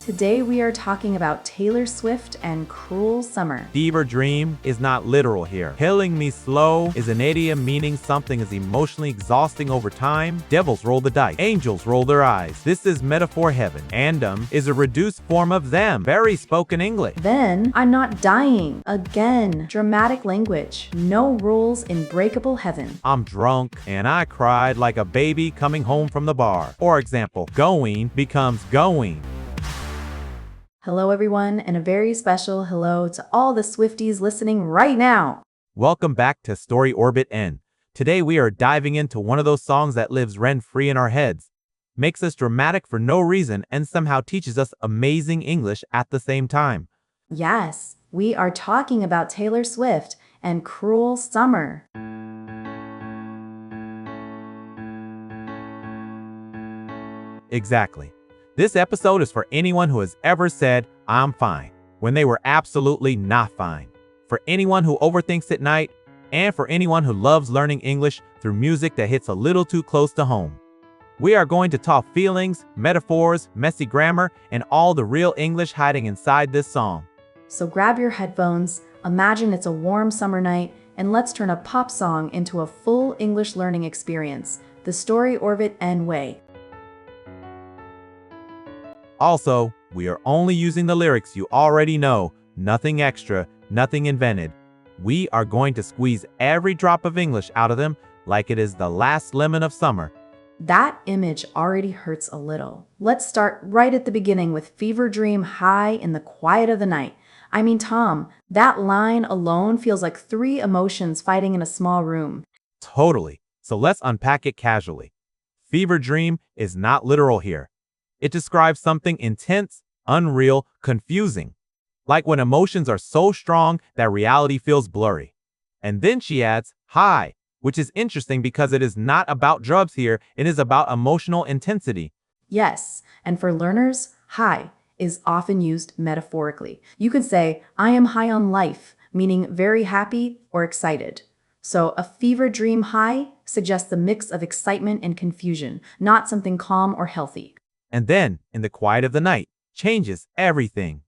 Today we are talking about Taylor Swift and Cruel Summer. Fever dream is not literal here. Killing me slow is an idiom meaning something is emotionally exhausting over time. Devils roll the dice. Angels roll their eyes. This is metaphor heaven. Andom is a reduced form of them. Very spoken English. Then, I'm not dying. Again, dramatic language. No rules in breakable heaven. I'm drunk and I cried like a baby coming home from the bar. For example, going becomes going. Hello everyone, and a very special hello to all the Swifties listening right now. Welcome back to StoryOrbitEN. Today we are diving into one of those songs that lives rent-free in our heads, makes us dramatic for no reason, and somehow teaches us amazing English at the same time. Yes, we are talking about Taylor Swift and Cruel Summer. Exactly. This episode is for anyone who has ever said, I'm fine, when they were absolutely not fine. For anyone who overthinks at night, and for anyone who loves learning English through music that hits a little too close to home. We are going to talk feelings, metaphors, messy grammar, and all the real English hiding inside this song. So grab your headphones, imagine it's a warm summer night, and let's turn a pop song into a full English learning experience, the StoryOrbitEN way. Also, we are only using the lyrics you already know, nothing extra, nothing invented. We are going to squeeze every drop of English out of them like it is the last lemon of summer. That image already hurts a little. Let's start right at the beginning with Fever Dream High in the Quiet of the Night. I mean, Tom, that line alone feels like three emotions fighting in a small room. Totally. So let's unpack it casually. Fever dream is not literal here. It describes something intense, unreal, confusing, like when emotions are so strong that reality feels blurry. And then she adds high, which is interesting because it is not about drugs here, it is about emotional intensity. Yes, and for learners, high is often used metaphorically. You could say, I am high on life, meaning very happy or excited. So a fever dream high suggests a mix of excitement and confusion, not something calm or healthy. And then, in the quiet of the night, changes everything.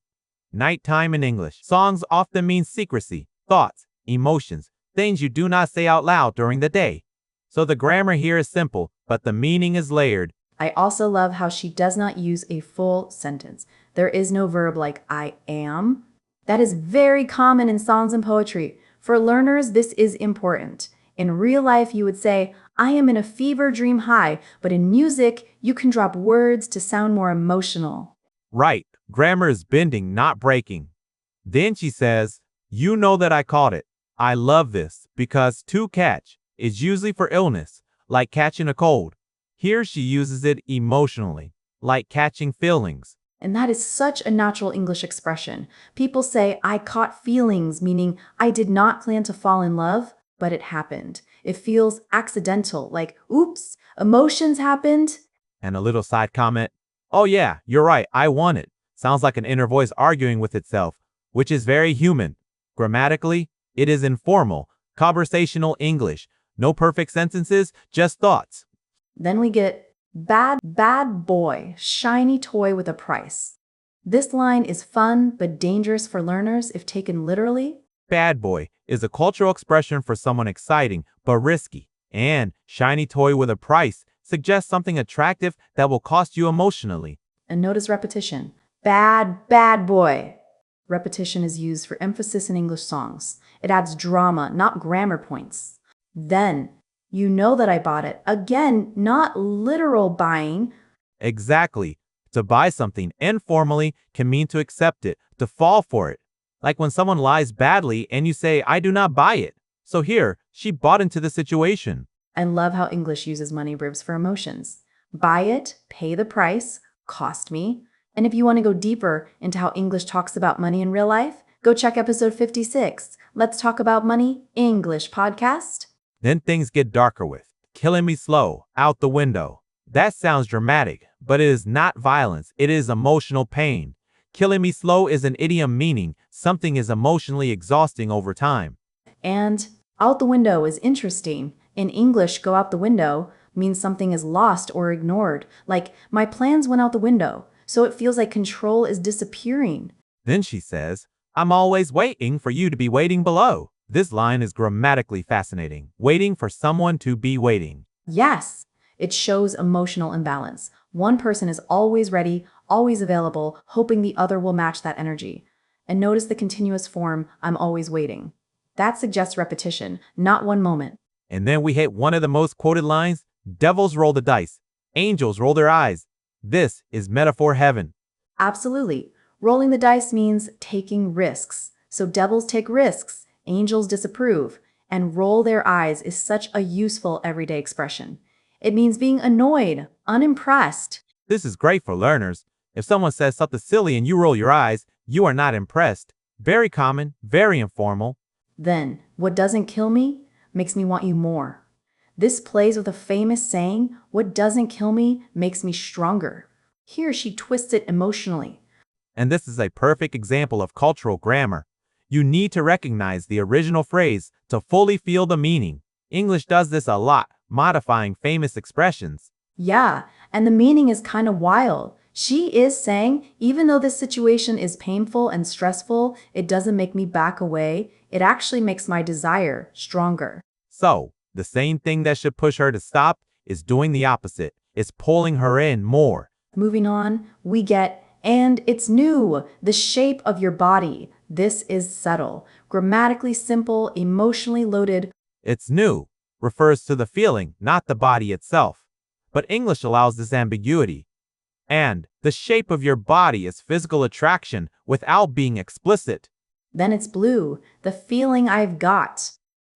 Nighttime in English. Songs often mean secrecy, thoughts, emotions, things you do not say out loud during the day. So the grammar here is simple, but the meaning is layered. I also love how she does not use a full sentence. There is no verb like I am. That is very common in songs and poetry. For learners, this is important. In real life, you would say, I am in a fever dream high, but in music, you can drop words to sound more emotional. Right, grammar is bending, not breaking. Then she says, you know that I caught it. I love this because to catch is usually for illness, like catching a cold. Here she uses it emotionally, like catching feelings. And that is such a natural English expression. People say, I caught feelings, meaning I did not plan to fall in love, but it happened. It feels accidental, like, oops, emotions happened. And a little side comment, oh yeah, you're right, I want it. Sounds like an inner voice arguing with itself, which is very human. Grammatically, it is informal, conversational English. No perfect sentences, just thoughts. Then we get bad boy, shiny toy with a price. This line is fun but dangerous for learners if taken literally. Bad boy is a cultural expression for someone exciting but risky. And shiny toy with a price suggests something attractive that will cost you emotionally. And notice repetition. Bad boy. Repetition is used for emphasis in English songs. It adds drama, not grammar points. Then, you know that I bought it. Again, not literal buying. Exactly. To buy something informally can mean to accept it, to fall for it. Like when someone lies badly and you say, I do not buy it. So here, she bought into the situation. I love how English uses money verbs for emotions. Buy it, pay the price, cost me. And if you want to go deeper into how English talks about money in real life, go check episode 56. Let's Talk About Money English podcast. Then things get darker with killing me slow, out the window. That sounds dramatic, but it is not violence. It is emotional pain. Killing me slow is an idiom meaning something is emotionally exhausting over time. And out the window is interesting. In English, go out the window means something is lost or ignored. Like, my plans went out the window. so it feels like control is disappearing. Then she says, I'm always waiting for you to be waiting below. This line is grammatically fascinating. Waiting for someone to be waiting. Yes, it shows emotional imbalance. One person is always ready, always available, hoping the other will match that energy. And notice the continuous form, I'm always waiting. That suggests repetition, not one moment. And then we hit one of the most quoted lines. Devils roll the dice. Angels roll their eyes. This is metaphor heaven. Absolutely. Rolling the dice means taking risks. So devils take risks, angels disapprove, and roll their eyes is such a useful everyday expression. It means being annoyed, unimpressed. This is great for learners. If someone says something silly and you roll your eyes, you are not impressed. Very common, very informal. Then, what doesn't kill me makes me want you more. This plays with a famous saying, what doesn't kill me makes me stronger. Here she twists it emotionally. And this is a perfect example of cultural grammar. You need to recognize the original phrase to fully feel the meaning. English does this a lot, modifying famous expressions. Yeah, and the meaning is kind of wild. She is saying, even though this situation is painful and stressful, it doesn't make me back away. It actually makes my desire stronger. So, the same thing that should push her to stop is doing the opposite. It's pulling her in more. Moving on, we get, and it's new, the shape of your body. This is subtle, grammatically simple, emotionally loaded. It's new refers to the feeling, not the body itself. But English allows this ambiguity. And the shape of your body is physical attraction without being explicit. Then it's blue, the feeling I've got.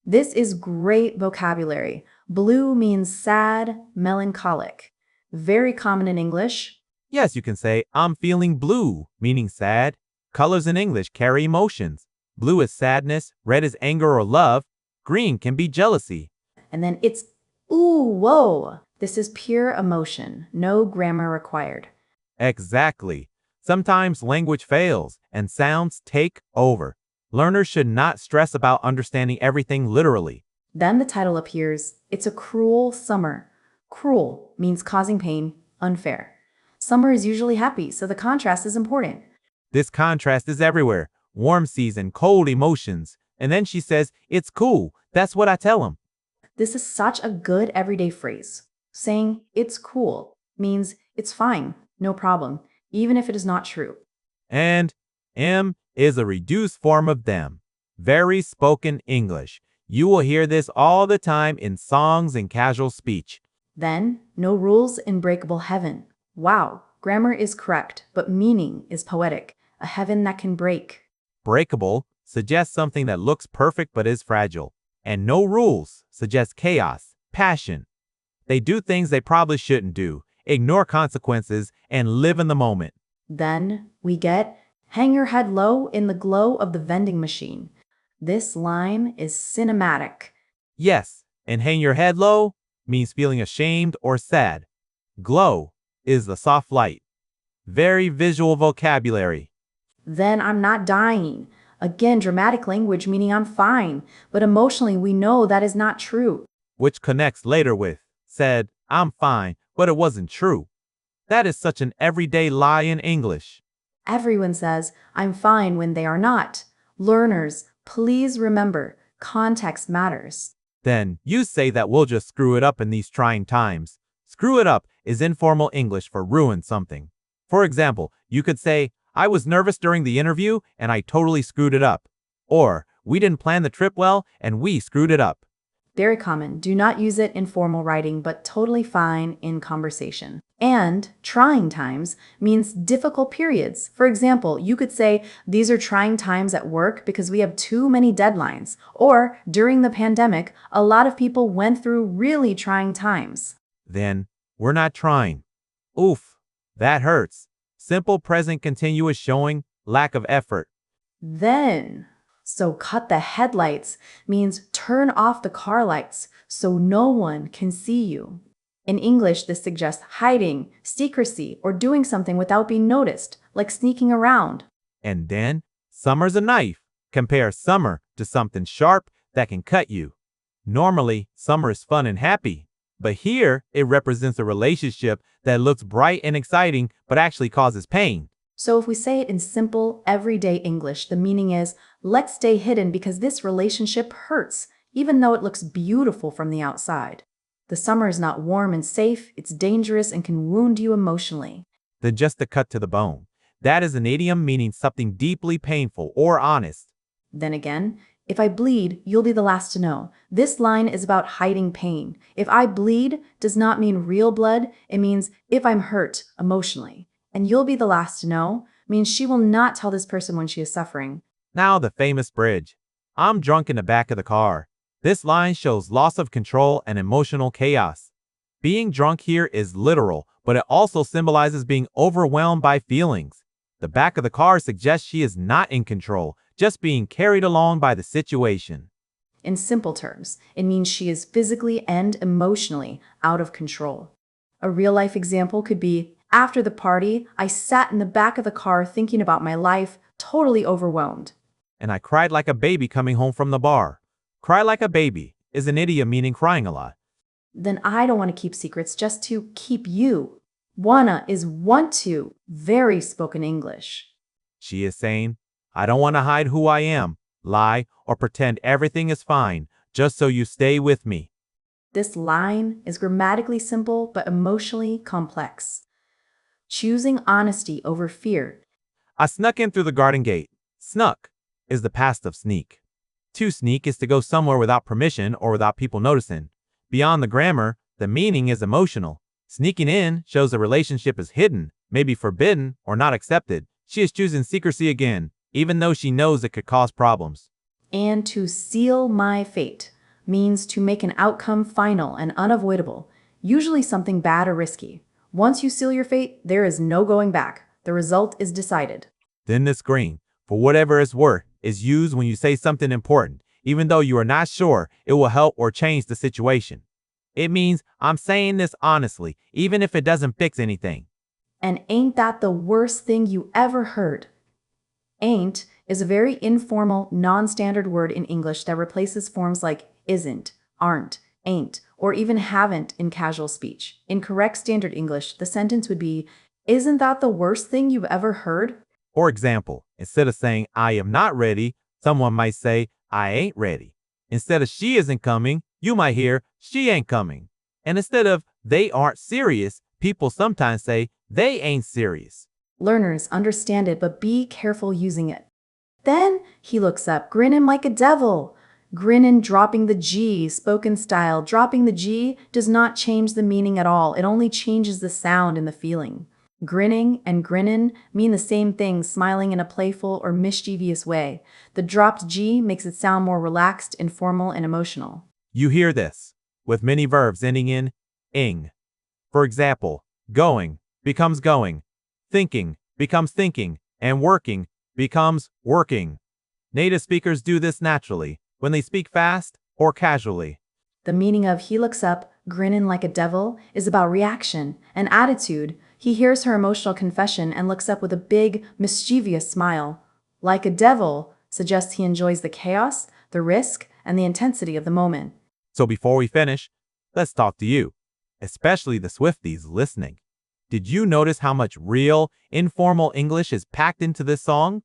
This is great vocabulary. Blue means sad, melancholic. Very common in English. Yes, you can say, I'm feeling blue, meaning sad. Colors in English carry emotions. Blue is sadness, red is anger or love, green can be jealousy. And then it's, ooh, whoa. This is pure emotion, no grammar required. Exactly. Sometimes language fails and sounds take over. Learners should not stress about understanding everything literally. Then the title appears, it's a cruel summer. Cruel means causing pain, unfair. Summer is usually happy, so the contrast is important. This contrast is everywhere. Warm season, cold emotions. And then she says, it's cool. That's what I tell them. This is such a good everyday phrase. Saying it's cool means it's fine, no problem, even if it is not true. And M is a reduced form of them. Very spoken English. You will hear this all the time in songs and casual speech. Then, no rules in breakable heaven. Wow, grammar is correct, but meaning is poetic. A heaven that can break. Breakable suggests something that looks perfect but is fragile. And no rules suggests chaos, passion. They do things they probably shouldn't do, ignore consequences, and live in the moment. Then we get, hang your head low in the glow of the vending machine. This line is cinematic. Yes, and hang your head low means feeling ashamed or sad. Glow is the soft light. Very visual vocabulary. Then I'm not dying. Again, dramatic language meaning I'm fine, but emotionally we know that is not true. Which connects later with, said, I'm fine, but it wasn't true. That is such an everyday lie in English. Everyone says, I'm fine when they are not. Learners, please remember, context matters. Then you say that we'll just screw it up in these trying times. Screw it up is informal English for ruin something. For example, you could say, I was nervous during the interview and I totally screwed it up. Or, we didn't plan the trip well and we screwed it up. Very common. Do not use it in formal writing, but totally fine in conversation. And trying times means difficult periods. For example, you could say, these are trying times at work because we have too many deadlines. Or, during the pandemic, a lot of people went through really trying times. Then, we're not trying. Oof, that hurts. Simple present continuous showing lack of effort. Then, so cut the headlights means turn off the car lights so no one can see you. In English, this suggests hiding, secrecy, or doing something without being noticed, like sneaking around. And then, summer's a knife. Compare summer to something sharp that can cut you. Normally, summer is fun and happy, But here, it represents a relationship that looks bright and exciting, but actually causes pain. So if we say it in simple, everyday English, the meaning is, let's stay hidden because this relationship hurts, even though it looks beautiful from the outside. The summer is not warm and safe, it's dangerous and can wound you emotionally. Then just to cut to the bone. That is an idiom meaning something deeply painful or honest. Then again, if I bleed, you'll be the last to know. This line is about hiding pain. If I bleed does not mean real blood, it means if I'm hurt emotionally. And you'll be the last to know means she will not tell this person when she is suffering. Now the famous bridge. I'm drunk in the back of the car. This line shows loss of control and emotional chaos. Being drunk here is literal, but it also symbolizes being overwhelmed by feelings. The back of the car suggests she is not in control, just being carried along by the situation. In simple terms, it means she is physically and emotionally out of control. A real-life example could be, after the party, I sat in the back of the car thinking about my life, totally overwhelmed. And I cried like a baby coming home from the bar. Cry like a baby is an idiom meaning crying a lot. Then I don't want to keep secrets just to keep you. Wanna is want to, very spoken English. She is saying, I don't want to hide who I am, lie, or pretend everything is fine, just so you stay with me. This line is grammatically simple but emotionally complex. Choosing honesty over fear. I snuck in through the garden gate. Snuck is the past of sneak. To sneak is to go somewhere without permission or without people noticing. Beyond the grammar, the meaning is emotional. Sneaking in shows a relationship is hidden, maybe forbidden, or not accepted. She is choosing secrecy again, even though she knows it could cause problems. And to seal my fate means to make an outcome final and unavoidable, usually something bad or risky. Once you seal your fate, there is no going back. The result is decided. Then this green, for whatever it's worth, is used when you say something important, even though you are not sure it will help or change the situation. It means I'm saying this honestly, even if it doesn't fix anything. And ain't that the worst thing you ever heard? Ain't is a very informal, non-standard word in English that replaces forms like isn't, aren't, ain't, or even haven't in casual speech. In correct standard English, the sentence would be, isn't that the worst thing you've ever heard? For example, instead of saying I am not ready, someone might say I ain't ready. Instead of she isn't coming, you might hear she ain't coming. And instead of they aren't serious, people sometimes say they ain't serious. Learners understand it, but be careful using it. Then he looks up, grinning like a devil. Grinnin' dropping the G, spoken style. Dropping the G does not change the meaning at all. It only changes the sound and the feeling. Grinning and grinnin' mean the same thing, smiling in a playful or mischievous way. The dropped G makes it sound more relaxed, informal, and emotional. You hear this with many verbs ending in ing. For example, going becomes going, thinking becomes thinking, and working becomes working. Native speakers do this naturally when they speak fast or casually. The meaning of he looks up, grinning like a devil, is about reaction and attitude. He hears her emotional confession and looks up with a big, mischievous smile. Like a devil suggests he enjoys the chaos, the risk, and the intensity of the moment. So before we finish, let's talk to you, especially the Swifties listening. Did you notice how much real, informal English is packed into this song?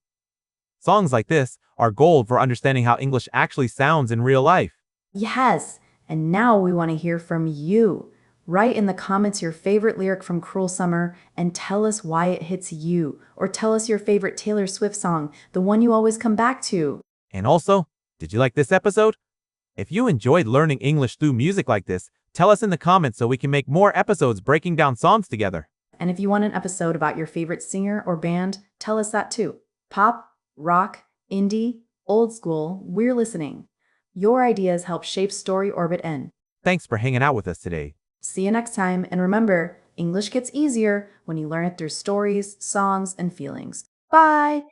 Songs like this are gold for understanding how English actually sounds in real life. Yes, and now we want to hear from you. Write in the comments your favorite lyric from Cruel Summer and tell us why it hits you. Or tell us your favorite Taylor Swift song, the one you always come back to. And also, did you like this episode? If you enjoyed learning English through music like this, tell us in the comments so we can make more episodes breaking down songs together. And if you want an episode about your favorite singer or band, tell us that too. Pop, rock, indie, old school, we're listening. Your ideas help shape StoryOrbitEN. Thanks for hanging out with us today. See you next time, and remember, English gets easier when you learn it through stories, songs, and feelings. Bye!